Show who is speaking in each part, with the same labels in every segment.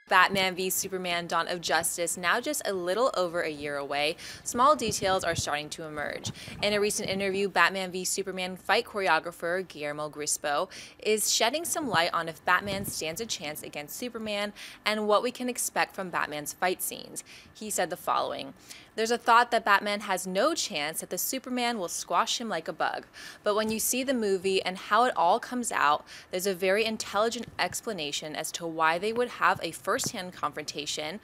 Speaker 1: Batman v Superman: Dawn of Justice, now just a little over a year away, small details are starting to emerge. In a recent interview, Batman v Superman fight choreographer Guillermo Grispo is shedding some light on if Batman stands a chance against Superman and what we can expect from Batman's fight scenes. He said the following: "There's a thought that Batman has no chance, that the Superman will squash him like a bug. But when you see the movie and how it all comes out, there's a very intelligent explanation as to why they would have a first-hand confrontation,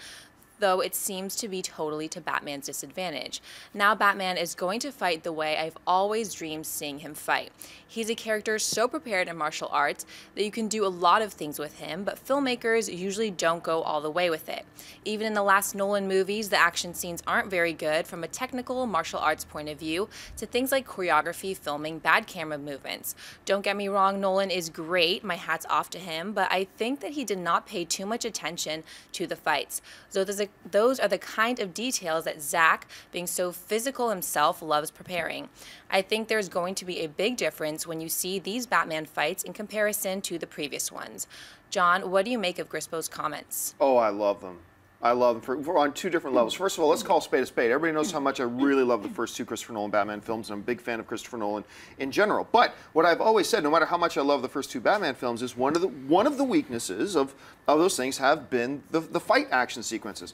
Speaker 1: though it seems to be totally to Batman's disadvantage. Now Batman is going to fight the way I've always dreamed seeing him fight. He's a character so prepared in martial arts that you can do a lot of things with him, but filmmakers usually don't go all the way with it. Even in the last Nolan movies, the action scenes aren't very good from a technical martial arts point of view, to things like choreography, filming, bad camera movements. Don't get me wrong, Nolan is great, my hat's off to him, but I think that he did not pay too much attention to the fights. So those are the kind of details that Zack, being so physical himself, loves preparing. I think there's going to be a big difference when you see these Batman fights in comparison to the previous ones." John, what do you make of Grispo's comments?
Speaker 2: Oh, I love them. I love them for on two different levels. First of all, let's call a spade a spade. Everybody knows how much I really love the first two Christopher Nolan Batman films, and I'm a big fan of Christopher Nolan in general. But what I've always said, no matter how much I love the first two Batman films, is one of the weaknesses of those things have been the fight action sequences.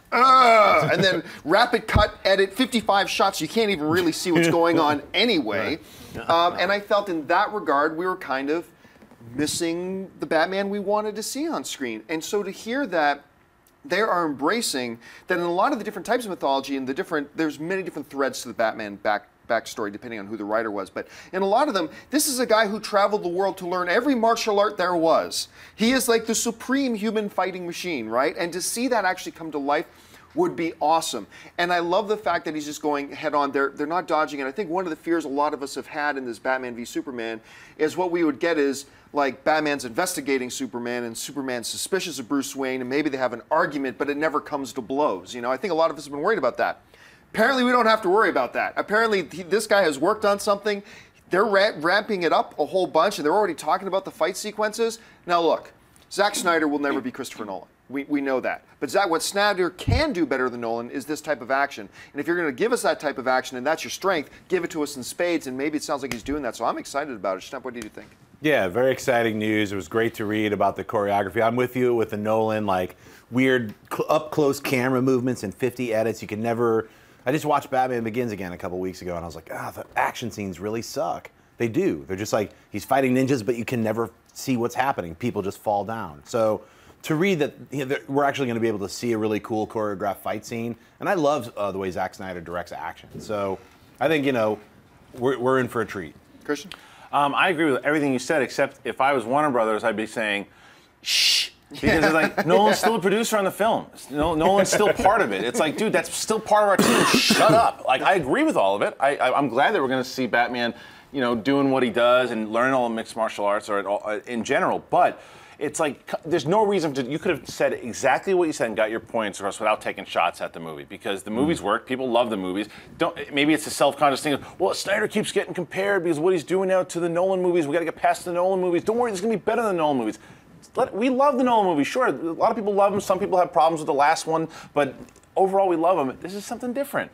Speaker 2: And then rapid cut, edit, 55 shots. You can't even really see what's going on anyway. And I felt in that regard we were kind of missing the Batman we wanted to see on screen. And so to hear that they are embracing that in a lot of the different types of mythology and there's many different threads to the Batman backstory depending on who the writer was, but in a lot of them, this is a guy who traveled the world to learn every martial art there was. He is like the supreme human fighting machine, right? And to see that actually come to life would be awesome. And I love the fact that he's just going head on. They're not dodging it. I think one of the fears a lot of us have had in this Batman v Superman is what we would get is like Batman's investigating Superman and Superman's suspicious of Bruce Wayne, and maybe they have an argument, but it never comes to blows. You know, I think a lot of us have been worried about that. Apparently, we don't have to worry about that. Apparently, this guy has worked on something. They're ramping it up a whole bunch, and they're already talking about the fight sequences. Now, look, Zack Snyder will never be Christopher Nolan. We know that. But what Snyder can do better than Nolan is this type of action. And if you're going to give us that type of action, and that's your strength, give it to us in spades, and maybe it sounds like he's doing that. So I'm excited about it. Shemp, what do you think?
Speaker 3: Yeah, very exciting news. It was great to read about the choreography. I'm with you with the Nolan, like, weird up-close camera movements and 50 edits. You can never... I just watched Batman Begins again a couple weeks ago, and I was like, the action scenes really suck. They do. They're just like, he's fighting ninjas, but you can never see what's happening. People just fall down. So to read that we're actually going to be able to see a really cool choreographed fight scene, and I love the way Zack Snyder directs action. So I think, you know, we're in for a treat.
Speaker 2: Christian?
Speaker 4: I agree with everything you said, except if I was Warner Brothers, I'd be saying, shh. Because it's like, Nolan's still a producer on the film. Nolan's still part of it. It's like, dude, that's still part of our team. Shut up. Like, I agree with all of it. I'm glad that we're going to see Batman, you know, doing what he does and learning all the mixed martial arts or in general. But it's like, there's no reason to, you could have said exactly what you said and got your points across without taking shots at the movie, because the movies work. People love the movies. Maybe it's a self-conscious thing of, well, Snyder keeps getting compared because of what he's doing now to the Nolan movies. We got to get past the Nolan movies. Don't worry, this is going to be better than the Nolan movies. We love the Nolan movies, sure. A lot of people love them. Some people have problems with the last one, but overall we love them. This is something different.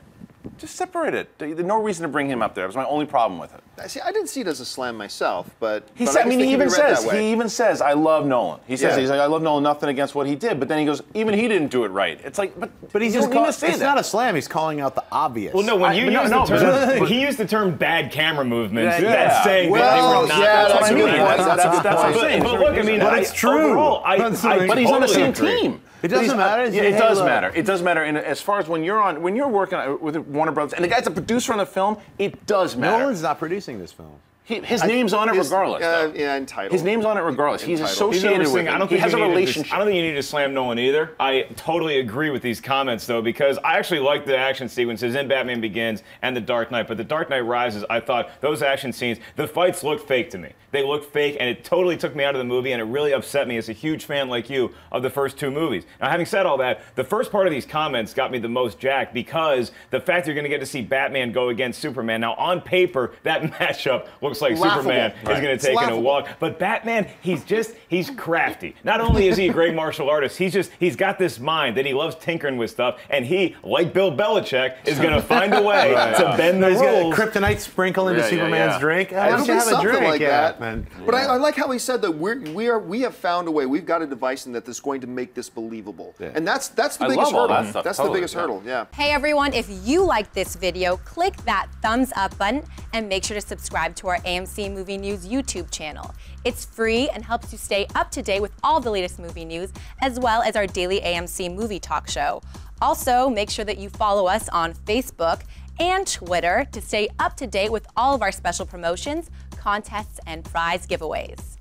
Speaker 4: Just separate it. There's no reason to bring him up there. That was my only problem with it.
Speaker 2: See, I didn't see it as a slam myself, but
Speaker 4: he even says, I love Nolan. He says, he's like, I love Nolan, nothing against what he did, but then he goes, even he didn't do it right. It's like, but
Speaker 3: he's just it's not a slam. He's calling out the obvious.
Speaker 5: Well, no, when you use the term, he used the term bad camera movements. That's saying that they were not.
Speaker 4: That's what I mean. That's what I'm saying.
Speaker 5: But look, I mean,
Speaker 3: but it's true.
Speaker 4: But he's on the same team.
Speaker 3: It doesn't matter.
Speaker 4: Yeah, it does matter. It does matter. And as far as when you're working with Warner Brothers, and the guy's a producer on the film, it does matter.
Speaker 3: Nolan's not producing this film.
Speaker 4: His name's on it regardless.
Speaker 2: Yeah, entitled.
Speaker 4: His name's on it regardless. He's associated with it. He has a relationship.
Speaker 5: I don't think you need to slam Nolan either. I totally agree with these comments, though, because I actually like the action sequences in Batman Begins and The Dark Knight. But The Dark Knight Rises, I thought those action scenes, the fights looked fake to me. They looked fake, and it totally took me out of the movie, and it really upset me as a huge fan like you of the first two movies. Now, having said all that, the first part of these comments got me the most jacked because the fact you're going to get to see Batman go against Superman. Now, on paper, that matchup looks looks like
Speaker 2: Laughable.
Speaker 5: Superman is going to
Speaker 2: It's
Speaker 5: take in a
Speaker 2: laughable.
Speaker 5: walk. But Batman, he's crafty. Not only is he a great martial artist, he's got this mind that he loves tinkering with stuff, and he, like Bill Belichick, is going to find a way to bend the
Speaker 3: He's got a
Speaker 5: rules.
Speaker 3: kryptonite sprinkle into
Speaker 4: Yeah, yeah,
Speaker 3: Superman's
Speaker 4: yeah.
Speaker 3: drink.
Speaker 2: It'll
Speaker 3: Just
Speaker 2: be
Speaker 3: have a
Speaker 2: something
Speaker 3: drink,
Speaker 2: like that.
Speaker 3: man.
Speaker 2: But I like how he said that we have found a way. We've got a device in that's going to make this believable, and that's the
Speaker 4: I
Speaker 2: biggest
Speaker 4: love all
Speaker 2: hurdle.
Speaker 4: that stuff,
Speaker 2: That's
Speaker 4: totally,
Speaker 2: the biggest
Speaker 4: yeah.
Speaker 2: hurdle. Yeah.
Speaker 6: Hey everyone, if you liked this video, click that thumbs up button and make sure to subscribe to our AMC Movie News YouTube channel. It's free and helps you stay up to date with all the latest movie news, as well as our daily AMC movie talk show. Also, make sure that you follow us on Facebook and Twitter to stay up to date with all of our special promotions, contests, and prize giveaways.